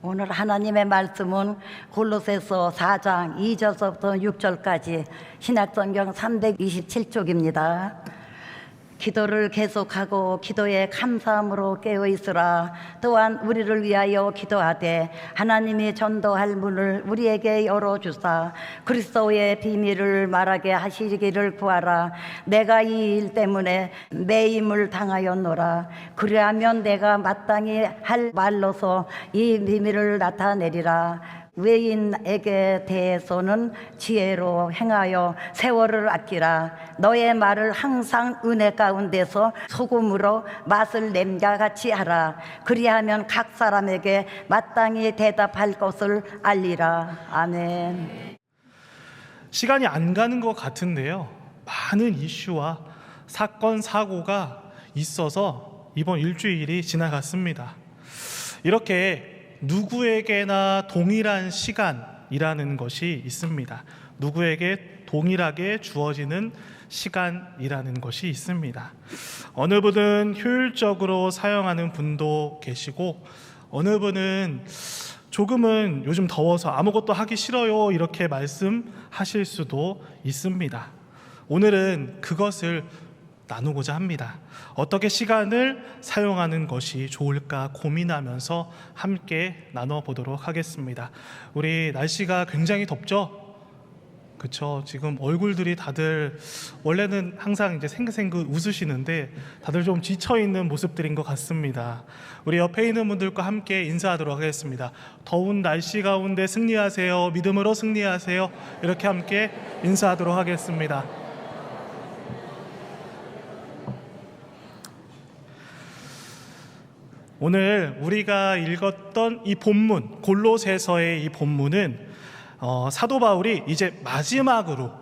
오늘 하나님의 말씀은 골로새서 4장 2절서부터 6절까지 신약성경 327쪽입니다. 기도를 계속하고 기도에 감사함으로 깨어있으라. 또한 우리를 위하여 기도하되 하나님이 전도할 문을 우리에게 열어주사 그리스도의 비밀을 말하게 하시기를 구하라. 내가 이 일 때문에 매임을 당하였노라. 그리하면 내가 마땅히 할 말로서 이 비밀을 나타내리라. 외인에게 대해서는 지혜로 행하여 세월을 아끼라. 너의 말을 항상 은혜 가운데서 소금으로 맛을 냄과 같이 하라. 그리하면 각 사람에게 마땅히 대답할 것을 알리라. 아멘. 시간이 안 가는 것 같은데요, 많은 이슈와 사건 사고가 있어서 이번 일주일이 지나갔습니다. 이렇게 누구에게나 동일한 시간이라는 것이 있습니다. 누구에게 동일하게 주어지는 시간이라는 것이 있습니다. 어느 분은 효율적으로 사용하는 분도 계시고, 어느 분은 조금은 요즘 더워서 아무것도 하기 싫어요 이렇게 말씀하실 수도 있습니다. 오늘은 그것을 나누고자 합니다. 어떻게 시간을 사용하는 것이 좋을까 고민하면서 함께 나눠보도록 하겠습니다. 우리 날씨가 굉장히 덥죠? 그쵸? 지금 얼굴들이 다들 원래는 항상 이제 생긋생긋 웃으시는데 다들 좀 지쳐있는 모습들인 것 같습니다. 우리 옆에 있는 분들과 함께 인사하도록 하겠습니다. 더운 날씨 가운데 승리하세요. 믿음으로 승리하세요. 이렇게 함께 인사하도록 하겠습니다. 오늘 우리가 읽었던 이 본문, 골로새서의 이 본문은 사도 바울이 이제 마지막으로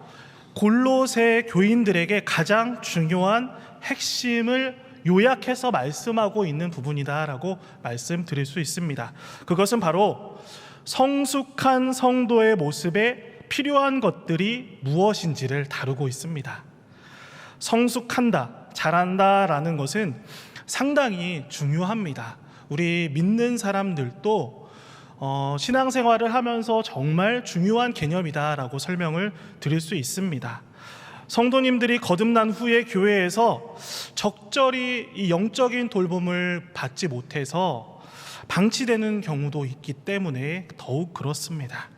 골로새 교인들에게 가장 중요한 핵심을 요약해서 말씀하고 있는 부분이다라고 말씀드릴 수 있습니다. 그것은 바로 성숙한 성도의 모습에 필요한 것들이 무엇인지를 다루고 있습니다. 성숙한다, 잘한다라는 것은 상당히 중요합니다. 우리 믿는 사람들도 신앙생활을 하면서 정말 중요한 개념이다라고 설명을 드릴 수 있습니다. 성도님들이 거듭난 후에 교회에서 적절히 이 영적인 돌봄을 받지 못해서 방치되는 경우도 있기 때문에 더욱 그렇습니다.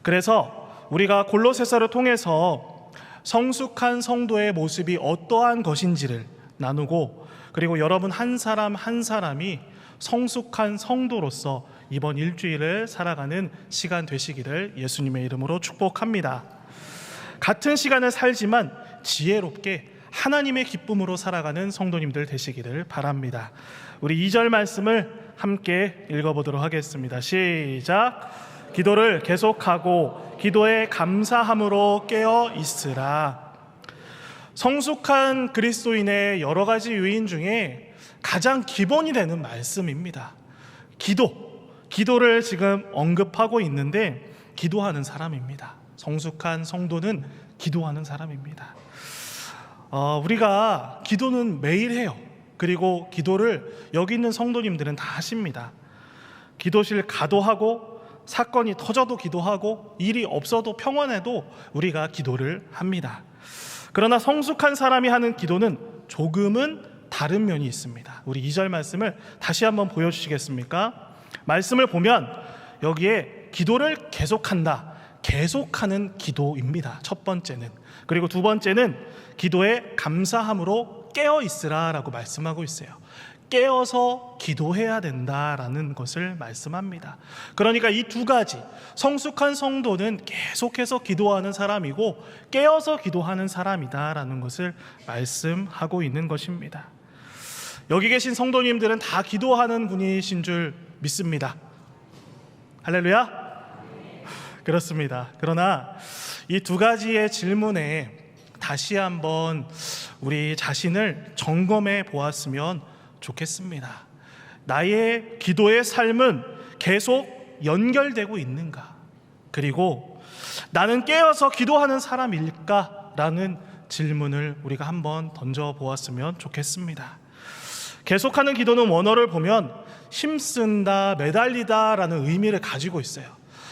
그래서 우리가 골로새서를 통해서 성숙한 성도의 모습이 어떠한 것인지를 나누고, 그리고 여러분 한 사람 한 사람이 성숙한 성도로서 이번 일주일을 살아가는 시간 되시기를 예수님의 이름으로 축복합니다. 같은 시간을 살지만 지혜롭게 하나님의 기쁨으로 살아가는 성도님들 되시기를 바랍니다. 우리 2절 말씀을 함께 읽어보도록 하겠습니다. 시작. 기도를 계속하고 기도에 감사함으로 깨어 있으라. 성숙한 그리스도인의 여러 가지 요인 중에 가장 기본이 되는 말씀입니다. 기도를 지금 언급하고 있는데 기도하는 사람입니다. 성숙한 성도는 기도하는 사람입니다. 우리가 기도는 매일 해요. 그리고 기도를 여기 있는 성도님들은 다 하십니다. 기도실 가도 하고, 사건이 터져도 기도하고, 일이 없어도 평안해도 우리가 기도를 합니다. 그러나 성숙한 사람이 하는 기도는 조금은 다른 면이 있습니다. 우리 2절 말씀을 다시 한번 보여주시겠습니까? 말씀을 보면 여기에 기도를 계속한다, 계속하는 기도입니다. 첫 번째는. 그리고 두 번째는 기도에 감사함으로 깨어있으라 라고 말씀하고 있어요. 깨어서 기도해야 된다라는 것을 말씀합니다. 그러니까 이 두 가지, 성숙한 성도는 계속해서 기도하는 사람이고 깨어서 기도하는 사람이다라는 것을 말씀하고 있는 것입니다. 여기 계신 성도님들은 다 기도하는 분이신 줄 믿습니다. 할렐루야? 그렇습니다. 그러나 이 두 가지의 질문에 다시 한번 우리 자신을 점검해 보았으면 좋겠습니다. 나의 기도의 삶은 계속 연결되고 있는가? 그리고 나는 깨어서 기도하는 사람일까? 라는 질문을 우리가 한번 던져보았으면 좋겠습니다. 계속하는 기도는 원어를 보면 힘쓴다, 매달리다라는 의미를 가지고 있어요.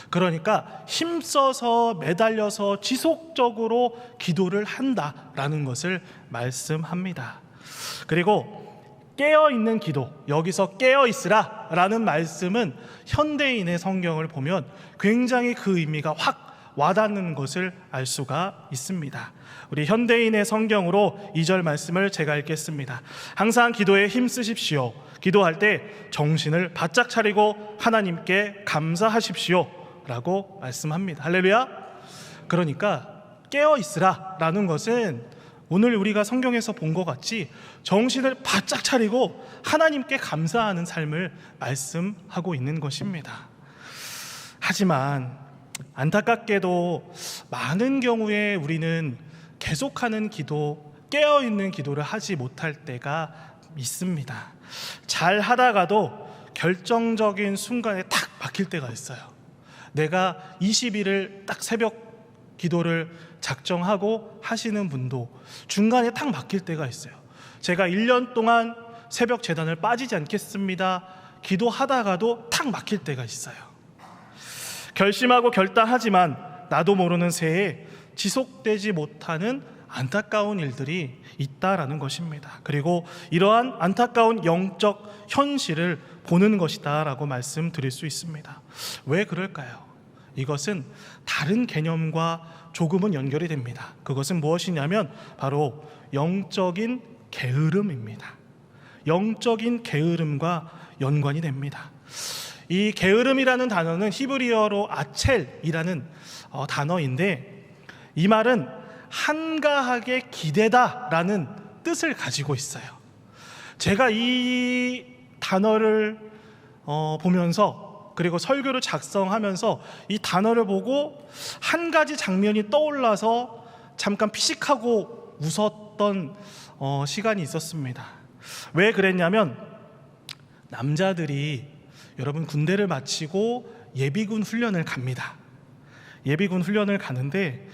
그러니까 힘써서 매달려서 지속적으로 기도를 한다라는 것을 말씀합니다. 그리고 깨어있는 기도, 여기서 깨어있으라 라는 말씀은 현대인의 성경을 보면 굉장히 그 의미가 확 와닿는 것을 알 수가 있습니다. 우리 현대인의 성경으로 2절 말씀을 제가 읽겠습니다. 항상 기도에 힘쓰십시오. 기도할 때 정신을 바짝 차리고 하나님께 감사하십시오 라고 말씀합니다. 할렐루야. 그러니까 깨어있으라 라는 것은 오늘 우리가 성경에서 본 것 같이 정신을 바짝 차리고 하나님께 감사하는 삶을 말씀하고 있는 것입니다. 하지만 안타깝게도 많은 경우에 우리는 계속하는 기도, 깨어있는 기도를 하지 못할 때가 있습니다. 잘 하다가도 결정적인 순간에 탁 막힐 때가 있어요. 내가 20일을 딱 새벽 기도를 작정하고 하시는 분도 중간에 탁 막힐 때가 있어요. 제가 1년 동안 새벽 제단을 빠지지 않겠습니다. 기도하다가도 탁 막힐 때가 있어요. 결심하고 결단하지만 나도 모르는 새에 지속되지 못하는 안타까운 일들이 있다라는 것입니다. 그리고 이러한 안타까운 영적 현실을 보는 것이다 라고 말씀드릴 수 있습니다. 왜 그럴까요? 이것은 다른 개념과 조금은 연결이 됩니다. 그것은 무엇이냐면 바로 영적인 게으름입니다. 영적인 게으름과 연관이 됩니다. 이 게으름이라는 단어는 히브리어로 아첼이라는 단어인데, 이 말은 한가하게 기대다라는 뜻을 가지고 있어요. 제가 이 단어를 보면서, 그리고 설교를 작성하면서 이 단어를 보고 한 가지 장면이 떠올라서 잠깐 피식하고 웃었던 시간이 있었습니다. 왜 그랬냐면, 남자들이 여러분 군대를 마치고 예비군 훈련을 갑니다. 예비군 훈련을 가는데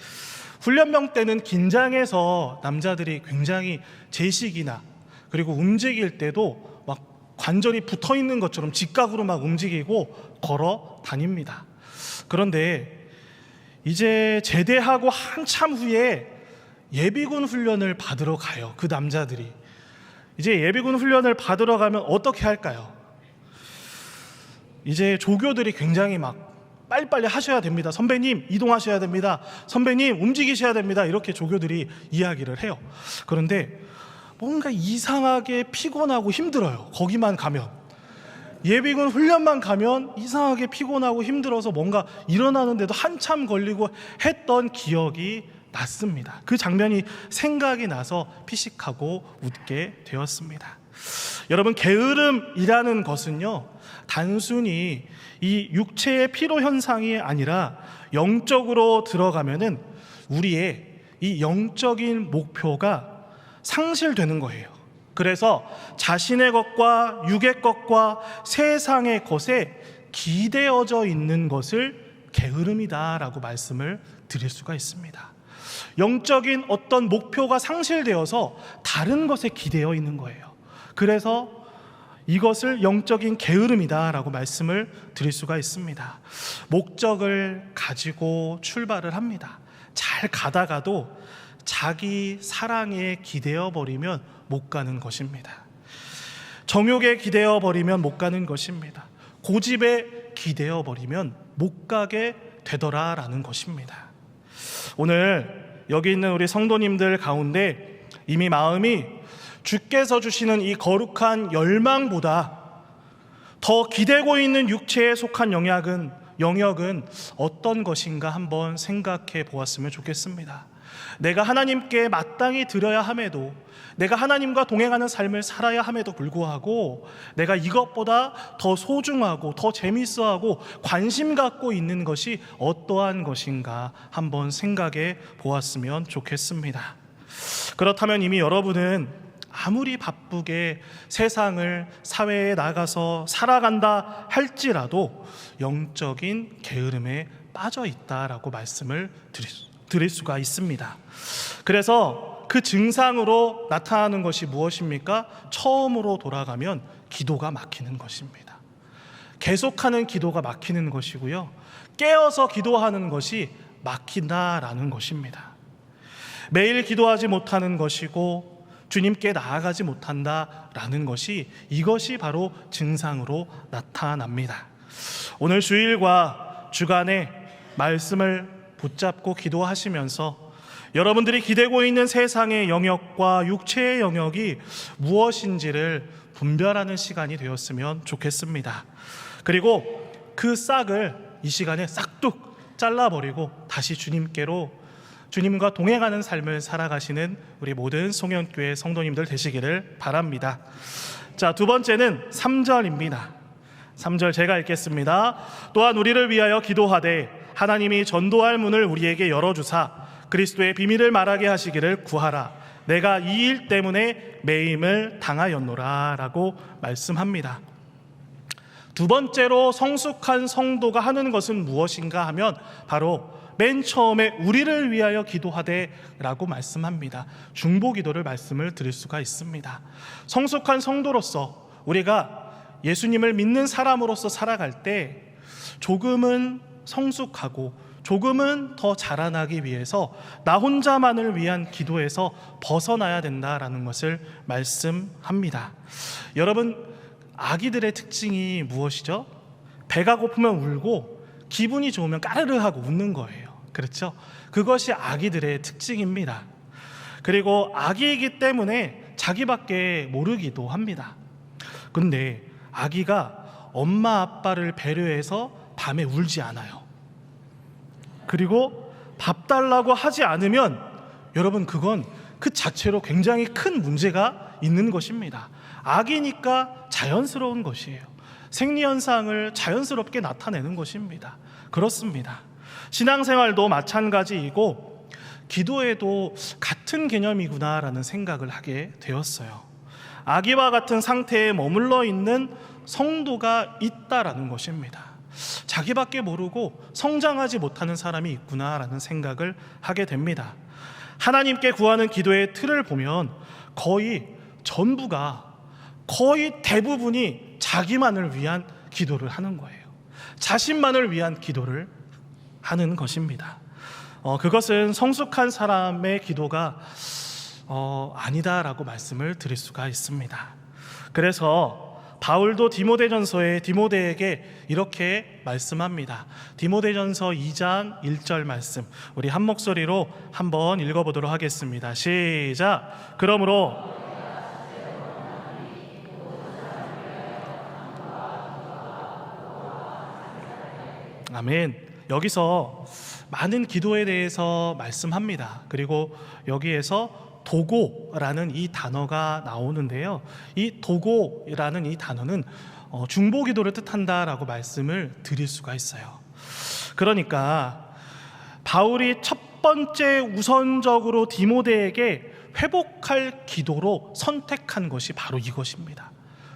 훈련병 때는 긴장해서 남자들이 굉장히 제식이나 그리고 움직일 때도 막 관절이 붙어 있는 것처럼 직각으로 막 움직이고 걸어 다닙니다. 그런데 이제 제대하고 한참 후에 예비군 훈련을 받으러 가요. 그 남자들이 이제 예비군 훈련을 받으러 가면 어떻게 할까요? 이제 조교들이 굉장히 막 빨리빨리 하셔야 됩니다. 선배님 이동하셔야 됩니다. 선배님 움직이셔야 됩니다. 이렇게 조교들이 이야기를 해요. 그런데 뭔가 이상하게 피곤하고 힘들어요. 거기만 가면, 예비군 훈련만 가면 이상하게 피곤하고 힘들어서 뭔가 일어나는데도 한참 걸리고 했던 기억이 났습니다. 그 장면이 생각이 나서 피식하고 웃게 되었습니다. 여러분, 게으름이라는 것은요, 단순히 이 육체의 피로 현상이 아니라 영적으로 들어가면은 우리의 이 영적인 목표가 상실되는 거예요. 그래서 자신의 것과 육의 것과 세상의 것에 기대어져 있는 것을 게으름이다라고 말씀을 드릴 수가 있습니다. 영적인 어떤 목표가 상실되어서 다른 것에 기대어 있는 거예요. 그래서 이것을 영적인 게으름이다라고 말씀을 드릴 수가 있습니다. 목적을 가지고 출발을 합니다. 잘 가다가도 자기 사랑에 기대어 버리면 못 가는 것입니다. 정욕에 기대어 버리면 못 가는 것입니다. 고집에 기대어 버리면 못 가게 되더라라는 것입니다. 오늘 여기 있는 우리 성도님들 가운데 이미 마음이 주께서 주시는 이 거룩한 열망보다 더 기대고 있는 육체에 속한 영역은 어떤 것인가 한번 생각해 보았으면 좋겠습니다. 내가 하나님께 마땅히 드려야 함에도, 내가 하나님과 동행하는 삶을 살아야 함에도 불구하고 내가 이것보다 더 소중하고 더 재밌어하고 관심 갖고 있는 것이 어떠한 것인가 한번 생각해 보았으면 좋겠습니다. 그렇다면 이미 여러분은 아무리 바쁘게 세상을, 사회에 나가서 살아간다 할지라도 영적인 게으름에 빠져 있다라고 말씀을 드릴 수가 있습니다. 그래서 그 증상으로 나타나는 것이 무엇입니까? 처음으로 돌아가면 기도가 막히는 것입니다. 계속하는 기도가 막히는 것이고요, 깨어서 기도하는 것이 막힌다라는 것입니다. 매일 기도하지 못하는 것이고 주님께 나아가지 못한다라는 것이, 이것이 바로 증상으로 나타납니다. 오늘 주일과 주간에 말씀을 붙잡고 기도하시면서 여러분들이 기대고 있는 세상의 영역과 육체의 영역이 무엇인지를 분별하는 시간이 되었으면 좋겠습니다. 그리고 그 싹을 이 시간에 싹둑 잘라버리고 다시 주님께로, 주님과 동행하는 삶을 살아가시는 우리 모든 송영교회 성도님들 되시기를 바랍니다. 자, 두 번째는 3절입니다. 3절 제가 읽겠습니다. 또한 우리를 위하여 기도하되 하나님이 전도할 문을 우리에게 열어주사 그리스도의 비밀을 말하게 하시기를 구하라. 내가 이 일 때문에 매임을 당하였노라 라고 말씀합니다. 두 번째로 성숙한 성도가 하는 것은 무엇인가 하면 바로 맨 처음에 우리를 위하여 기도하되 라고 말씀합니다. 중보기도를 말씀을 드릴 수가 있습니다. 성숙한 성도로서, 우리가 예수님을 믿는 사람으로서 살아갈 때 조금은 성숙하고 조금은 더 자라나기 위해서 나 혼자만을 위한 기도에서 벗어나야 된다라는 것을 말씀합니다. 여러분, 아기들의 특징이 무엇이죠? 배가 고프면 울고 기분이 좋으면 까르르 하고 웃는 거예요. 그렇죠? 그것이 아기들의 특징입니다. 그리고 아기이기 때문에 자기밖에 모르기도 합니다. 근데 아기가 엄마 아빠를 배려해서 밤에 울지 않아요. 그리고 밥 달라고 하지 않으면 여러분, 그건 그 자체로 굉장히 큰 문제가 있는 것입니다. 아기니까 자연스러운 것이에요. 생리현상을 자연스럽게 나타내는 것입니다. 그렇습니다. 신앙생활도 마찬가지이고 기도에도 같은 개념이구나라는 생각을 하게 되었어요. 아기와 같은 상태에 머물러 있는 성도가 있다라는 것입니다. 자기밖에 모르고 성장하지 못하는 사람이 있구나라는 생각을 하게 됩니다. 하나님께 구하는 기도의 틀을 보면 거의 전부가, 거의 대부분이 자기만을 위한 기도를 하는 거예요. 자신만을 위한 기도를 하는 것입니다. 그것은 성숙한 사람의 기도가 아니다라고 말씀을 드릴 수가 있습니다. 그래서 바울도 디모데전서에 디모데에게 이렇게 말씀합니다. 디모데전서 2장 1절 말씀, 우리 한 목소리로 한번 읽어보도록 하겠습니다. 시작. 그러므로 아멘. 여기서 많은 기도에 대해서 말씀합니다. 그리고 여기에서 도고라는 이 단어가 나오는데요, 이 도고라는 이 단어는 중보기도를 뜻한다라고 말씀을 드릴 수가 있어요. 그러니까 바울이 첫 번째 우선적으로 디모데에게 회복할 기도로 선택한 것이 바로 이것입니다.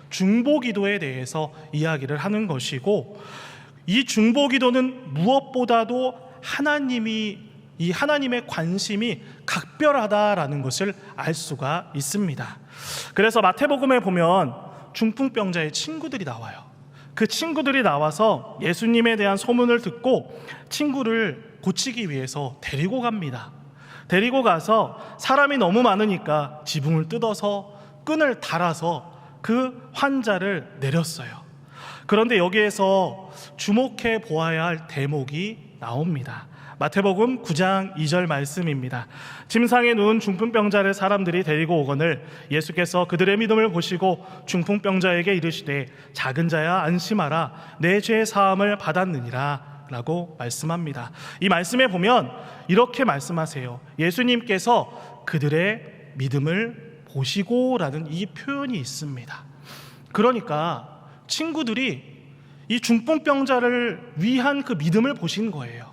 중보기도에 대해서 이야기를 하는 것이고, 이 중보기도는 무엇보다도 이 하나님의 관심이 각별하다라는 것을 알 수가 있습니다. 그래서 마태복음에 보면 중풍병자의 친구들이 나와요. 그 친구들이 나와서 예수님에 대한 소문을 듣고 친구를 고치기 위해서 데리고 갑니다. 데리고 가서 사람이 너무 많으니까 지붕을 뜯어서 끈을 달아서 그 환자를 내렸어요. 그런데 여기에서 주목해 보아야 할 대목이 나옵니다. 마태복음 9장 2절 말씀입니다. 침상에 누운 중풍병자를 사람들이 데리고 오거늘 예수께서 그들의 믿음을 보시고 중풍병자에게 이르시되 작은 자야 안심하라 내 죄 사함을 받았느니라 라고 말씀합니다. 이 말씀에 보면 이렇게 말씀하세요. 예수님께서 그들의 믿음을 보시고 라는 이 표현이 있습니다. 그러니까 친구들이 이 중풍병자를 위한 그 믿음을 보신 거예요.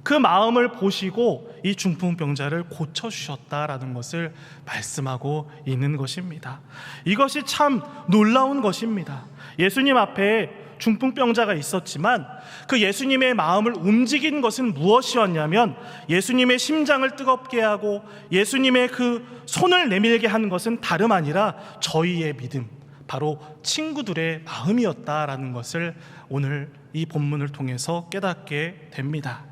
그 마음을 보시고 이 중풍병자를 고쳐주셨다라는 것을 말씀하고 있는 것입니다. 이것이 참 놀라운 것입니다. 예수님 앞에 중풍병자가 있었지만 그 예수님의 마음을 움직인 것은 무엇이었냐면, 예수님의 심장을 뜨겁게 하고 예수님의 그 손을 내밀게 한 것은 다름 아니라 저희의 믿음, 바로 친구들의 마음이었다라는 것을 오늘 이 본문을 통해서 깨닫게 됩니다.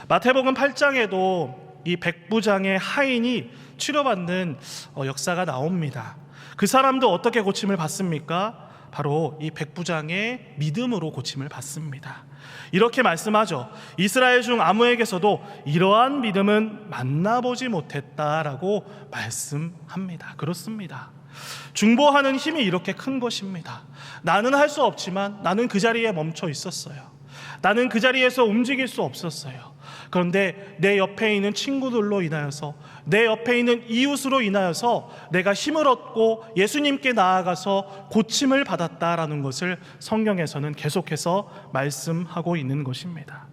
마태복음 8장에도 이 백부장의 하인이 치료받는 역사가 나옵니다. 그 사람도 어떻게 고침을 받습니까? 바로 이 백부장의 믿음으로 고침을 받습니다. 이렇게 말씀하죠. 이스라엘 중 아무에게서도 이러한 믿음은 만나보지 못했다라고 말씀합니다. 그렇습니다. 중보하는 힘이 이렇게 큰 것입니다. 나는 할 수 없지만 나는 그 자리에 멈춰 있었어요. 나는 그 자리에서 움직일 수 없었어요. 그런데 내 옆에 있는 친구들로 인하여서, 내 옆에 있는 이웃으로 인하여서 내가 힘을 얻고 예수님께 나아가서 고침을 받았다라는 것을 성경에서는 계속해서 말씀하고 있는 것입니다.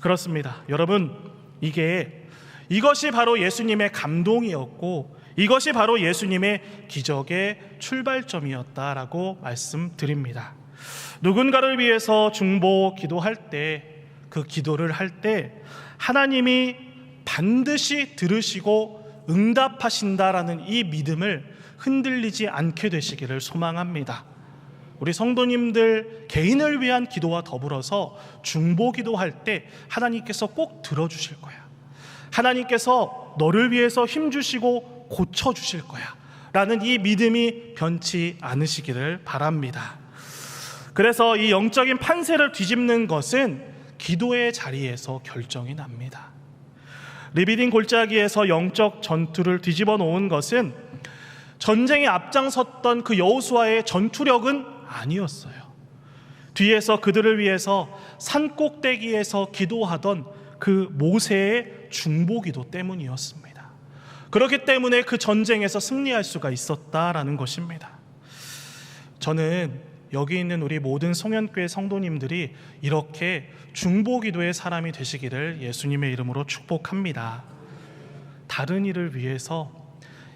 그렇습니다. 여러분, 이것이 바로 예수님의 감동이었고, 이것이 바로 예수님의 기적의 출발점이었다라고 말씀드립니다. 누군가를 위해서 중보 기도할 때, 그 기도를 할 때 하나님이 반드시 들으시고 응답하신다라는 이 믿음을 흔들리지 않게 되시기를 소망합니다. 우리 성도님들 개인을 위한 기도와 더불어서 중보 기도할 때 하나님께서 꼭 들어주실 거야. 하나님께서 너를 위해서 힘주시고 고쳐주실 거야 라는 이 믿음이 변치 않으시기를 바랍니다. 그래서 이 영적인 판세를 뒤집는 것은 기도의 자리에서 결정이 납니다. 리비딩 골짜기에서 영적 전투를 뒤집어 놓은 것은 전쟁에 앞장섰던 그 여호수아의 전투력은 아니었어요. 뒤에서 그들을 위해서 산 꼭대기에서 기도하던 그 모세의 중보기도 때문이었습니다. 그렇기 때문에 그 전쟁에서 승리할 수가 있었다라는 것입니다. 저는 여기 있는 우리 모든 송현교회 성도님들이 이렇게 중보기도의 사람이 되시기를 예수님의 이름으로 축복합니다. 다른 이를 위해서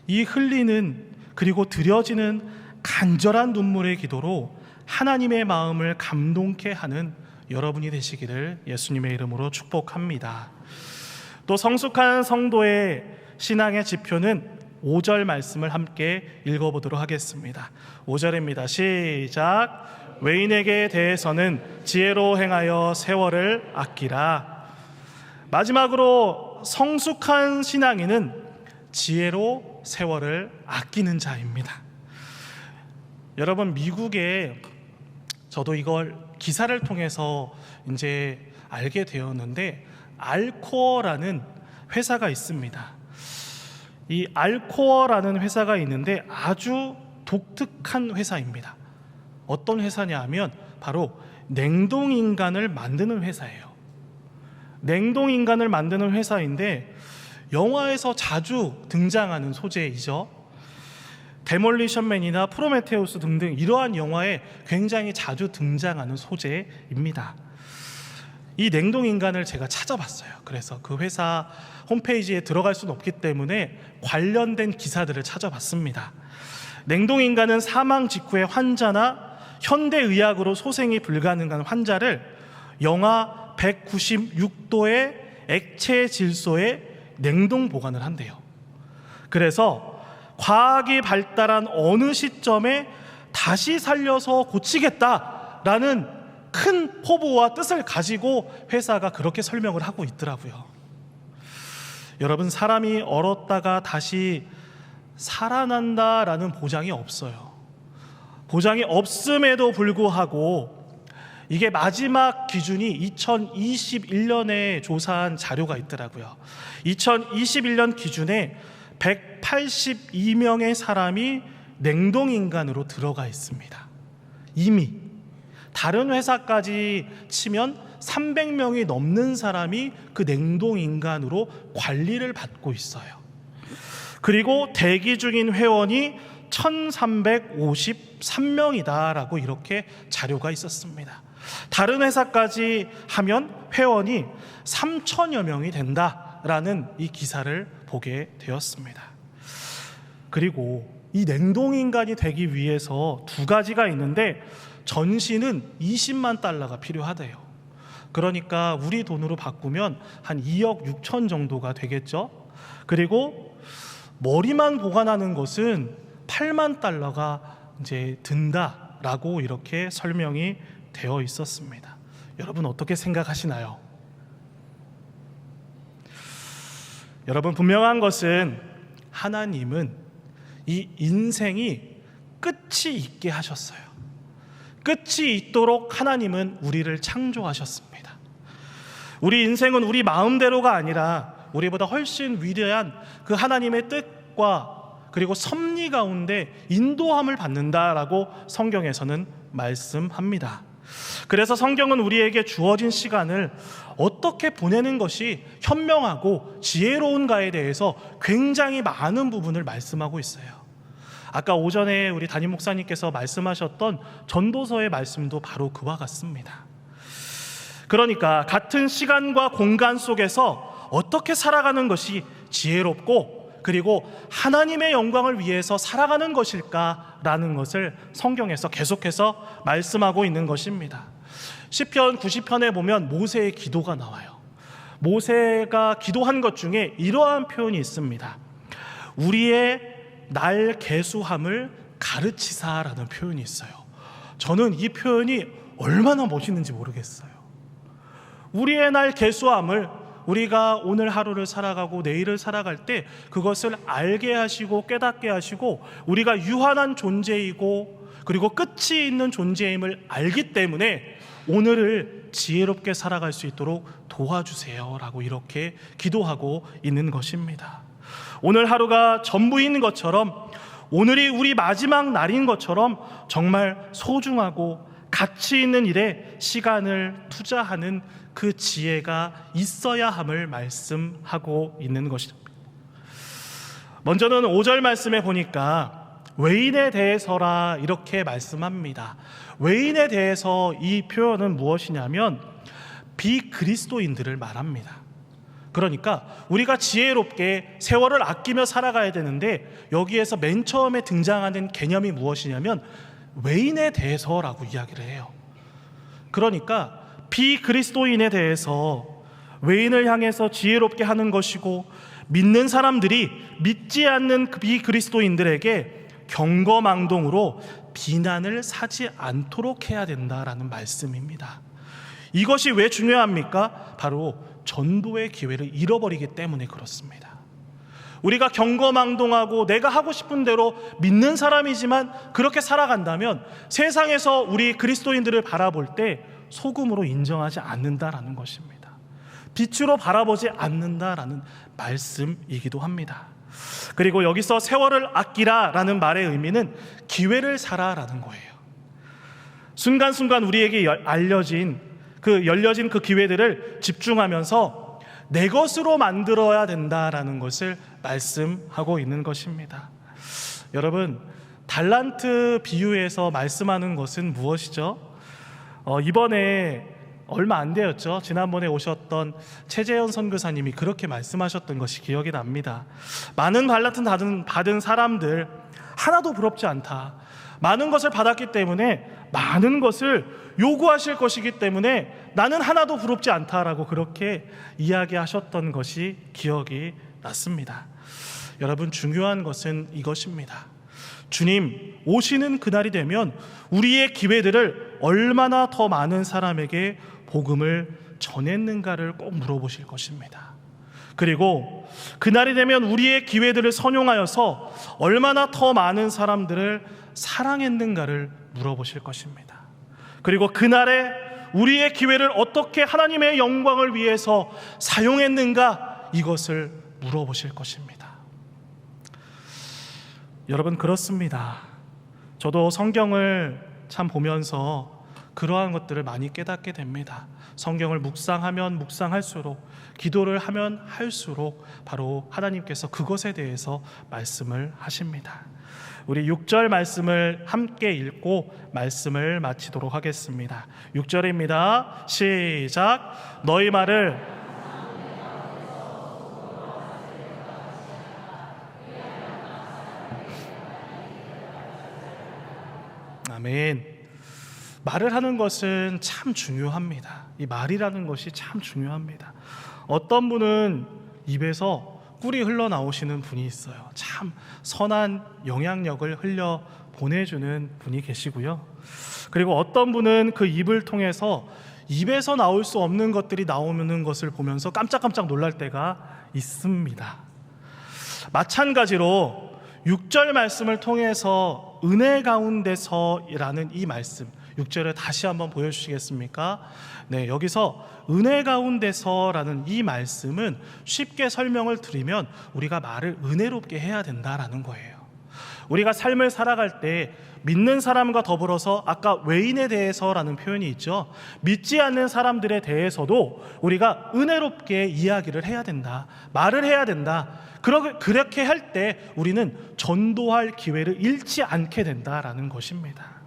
이 흘리는, 그리고 드려지는 간절한 눈물의 기도로 하나님의 마음을 감동케 하는 여러분이 되시기를 예수님의 이름으로 축복합니다. 또 성숙한 성도의 신앙의 지표는 5절 말씀을 함께 읽어보도록 하겠습니다. 5절입니다. 시작. 외인에게 대해서는 지혜로 행하여 세월을 아끼라. 마지막으로 성숙한 신앙인은 지혜로 세월을 아끼는 자입니다. 여러분, 미국에 저도 이걸 기사를 통해서 이제 알게 되었는데, 알코어라는 회사가 있습니다. 이 알코어라는 회사가 있는데 아주 독특한 회사입니다. 어떤 회사냐 하면 바로 냉동인간을 만드는 회사예요. 냉동인간을 만드는 회사인데 영화에서 자주 등장하는 소재이죠. 데몰리션맨이나 프로메테우스 등등 이러한 영화에 굉장히 자주 등장하는 소재입니다. 이 냉동인간을 제가 찾아봤어요. 그래서 그 회사 홈페이지에 들어갈 수는 없기 때문에 관련된 기사들을 찾아봤습니다. 냉동인간은 사망 직후의 환자나 현대의학으로 소생이 불가능한 환자를 영하 196도의 액체 질소에 냉동 보관을 한대요. 그래서 과학이 발달한 어느 시점에 다시 살려서 고치겠다라는 큰 포부와 뜻을 가지고 회사가 그렇게 설명을 하고 있더라고요. 여러분, 사람이 얼었다가 다시 살아난다라는 보장이 없어요. 보장이 없음에도 불구하고 이게 마지막 기준이 2021년에 조사한 자료가 있더라고요. 2021년 기준에 182명의 사람이 냉동인간으로 들어가 있습니다. 이미 다른 회사까지 치면 300명이 넘는 사람이 그 냉동인간으로 관리를 받고 있어요. 그리고 대기 중인 회원이 1353명이다라고 이렇게 자료가 있었습니다. 다른 회사까지 하면 회원이 3000여 명이 된다라는 이 기사를 보게 되었습니다. 그리고 이 냉동인간이 되기 위해서 두 가지가 있는데, 전신은 20만 달러가 필요하대요. 그러니까 우리 돈으로 바꾸면 한 2억 6천 정도가 되겠죠. 그리고 머리만 보관하는 것은 8만 달러가 이제 든다라고 이렇게 설명이 되어 있었습니다. 여러분 어떻게 생각하시나요? 여러분 분명한 것은 하나님은 이 인생이 끝이 있게 하셨어요. 끝이 있도록 하나님은 우리를 창조하셨습니다. 우리 인생은 우리 마음대로가 아니라 우리보다 훨씬 위대한 그 하나님의 뜻과 그리고 섭리 가운데 인도함을 받는다라고 성경에서는 말씀합니다. 그래서 성경은 우리에게 주어진 시간을 어떻게 보내는 것이 현명하고 지혜로운가에 대해서 굉장히 많은 부분을 말씀하고 있어요. 아까 오전에 우리 담임 목사님께서 말씀하셨던 전도서의 말씀도 바로 그와 같습니다. 그러니까 같은 시간과 공간 속에서 어떻게 살아가는 것이 지혜롭고 그리고 하나님의 영광을 위해서 살아가는 것일까라는 것을 성경에서 계속해서 말씀하고 있는 것입니다. 시편 90편에 보면 모세의 기도가 나와요. 모세가 기도한 것 중에 이러한 표현이 있습니다. 우리의 날 계수함을 가르치사라는 표현이 있어요. 저는 이 표현이 얼마나 멋있는지 모르겠어요. 우리의 날 계수함을, 우리가 오늘 하루를 살아가고 내일을 살아갈 때 그것을 알게 하시고 깨닫게 하시고 우리가 유한한 존재이고 그리고 끝이 있는 존재임을 알기 때문에 오늘을 지혜롭게 살아갈 수 있도록 도와주세요 라고 이렇게 기도하고 있는 것입니다. 오늘 하루가 전부인 것처럼, 오늘이 우리 마지막 날인 것처럼 정말 소중하고 가치 있는 일에 시간을 투자하는 그 지혜가 있어야 함을 말씀하고 있는 것입니다. 먼저는 5절 말씀에 보니까 외인에 대해서라 이렇게 말씀합니다. 외인에 대해서 이 표현은 무엇이냐면 비그리스도인들을 말합니다. 그러니까 우리가 지혜롭게 세월을 아끼며 살아가야 되는데 여기에서 맨 처음에 등장하는 개념이 무엇이냐면 외인에 대해서라고 이야기를 해요. 그러니까 비그리스도인에 대해서 외인을 향해서 지혜롭게 하는 것이고 믿는 사람들이 믿지 않는 비그리스도인들에게 경거망동으로 비난을 사지 않도록 해야 된다라는 말씀입니다. 이것이 왜 중요합니까? 바로 전도의 기회를 잃어버리기 때문에 그렇습니다. 우리가 경거망동하고 내가 하고 싶은 대로 믿는 사람이지만 그렇게 살아간다면 세상에서 우리 그리스도인들을 바라볼 때 소금으로 인정하지 않는다라는 것입니다. 빛으로 바라보지 않는다라는 말씀이기도 합니다. 그리고 여기서 세월을 아끼라라는 말의 의미는 기회를 살아라는 거예요. 순간순간 우리에게 열려진 그 기회들을 집중하면서 내 것으로 만들어야 된다라는 것을 말씀하고 있는 것입니다. 여러분, 달란트 비유에서 말씀하는 것은 무엇이죠? 이번에 얼마 안 되었죠. 지난번에 오셨던 최재현 선교사님이 그렇게 말씀하셨던 것이 기억이 납니다. 많은 달란트 받은 사람들 하나도 부럽지 않다. 많은 것을 받았기 때문에 많은 것을 요구하실 것이기 때문에 나는 하나도 부럽지 않다라고 그렇게 이야기하셨던 것이 기억이 났습니다. 여러분, 중요한 것은 이것입니다. 주님 오시는 그날이 되면 우리의 기회들을 얼마나 더 많은 사람에게 복음을 전했는가를 꼭 물어보실 것입니다. 그리고 그날이 되면 우리의 기회들을 선용하여서 얼마나 더 많은 사람들을 사랑했는가를 물어보실 것입니다. 그리고 그날에 우리의 기회를 어떻게 하나님의 영광을 위해서 사용했는가, 이것을 물어보실 것입니다. 여러분, 그렇습니다. 저도 성경을 참 보면서 그러한 것들을 많이 깨닫게 됩니다. 성경을 묵상하면 묵상할수록, 기도를 하면 할수록 바로 하나님께서 그것에 대해서 말씀을 하십니다. 우리 6절 말씀을 함께 읽고 말씀을 마치도록 하겠습니다. 6절입니다. 시작. 너희 말을 아멘. 말을 하는 것은 참 중요합니다. 이 말이라는 것이 참 중요합니다. 어떤 분은 입에서 꿀이 흘러나오시는 분이 있어요. 참 선한 영향력을 흘려 보내주는 분이 계시고요. 그리고 어떤 분은 그 입을 통해서 입에서 나올 수 없는 것들이 나오는 것을 보면서 깜짝깜짝 놀랄 때가 있습니다. 마찬가지로 6절 말씀을 통해서 은혜 가운데서라는 이 말씀, 6절을 다시 한번 보여주시겠습니까? 네, 여기서 은혜 가운데서라는 이 말씀은 쉽게 설명을 드리면 우리가 말을 은혜롭게 해야 된다라는 거예요. 우리가 삶을 살아갈 때 믿는 사람과 더불어서 아까 외인에 대해서라는 표현이 있죠. 믿지 않는 사람들에 대해서도 우리가 은혜롭게 이야기를 해야 된다, 말을 해야 된다. 그렇게 할 때 우리는 전도할 기회를 잃지 않게 된다라는 것입니다.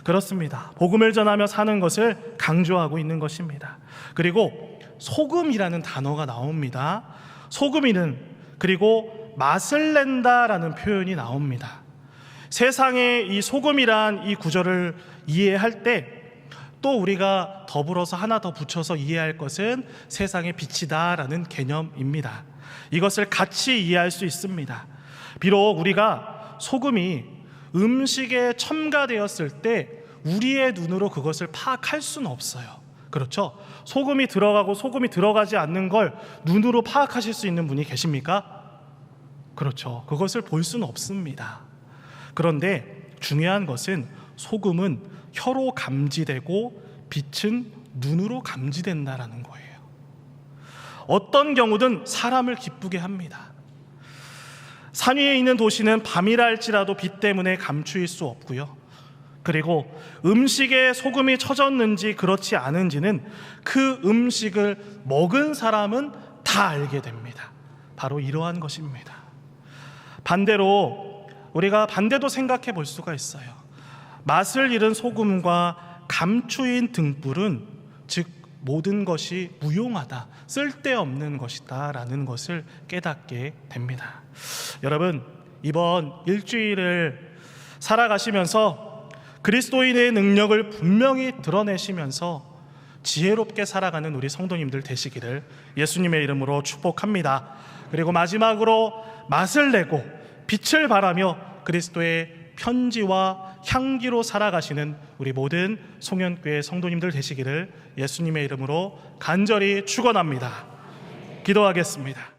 그렇습니다. 복음을 전하며 사는 것을 강조하고 있는 것입니다. 그리고 소금이라는 단어가 나옵니다. 소금이는 그리고 맛을 낸다라는 표현이 나옵니다. 세상에 이 소금이란 이 구절을 이해할 때 또 우리가 더불어서 하나 더 붙여서 이해할 것은 세상의 빛이다라는 개념입니다. 이것을 같이 이해할 수 있습니다. 비록 우리가 소금이 음식에 첨가되었을 때 우리의 눈으로 그것을 파악할 수는 없어요. 그렇죠? 소금이 들어가고 소금이 들어가지 않는 걸 눈으로 파악하실 수 있는 분이 계십니까? 그렇죠. 그것을 볼 수는 없습니다. 그런데 중요한 것은 소금은 혀로 감지되고 빛은 눈으로 감지된다라는 거예요. 어떤 경우든 사람을 기쁘게 합니다. 산 위에 있는 도시는 밤이라 할지라도 빛 때문에 감추일 수 없고요. 그리고 음식에 소금이 쳐졌는지 그렇지 않은지는 그 음식을 먹은 사람은 다 알게 됩니다. 바로 이러한 것입니다. 반대로 우리가 반대도 생각해 볼 수가 있어요. 맛을 잃은 소금과 감추인 등불은 즉 모든 것이 무용하다, 쓸데없는 것이다 라는 것을 깨닫게 됩니다. 여러분, 이번 일주일을 살아가시면서 그리스도인의 능력을 분명히 드러내시면서 지혜롭게 살아가는 우리 성도님들 되시기를 예수님의 이름으로 축복합니다. 그리고 마지막으로 맛을 내고 빛을 발하며 그리스도의 편지와 향기로 살아가시는 우리 모든 송현교회 성도님들 되시기를 예수님의 이름으로 간절히 축원합니다. 기도하겠습니다.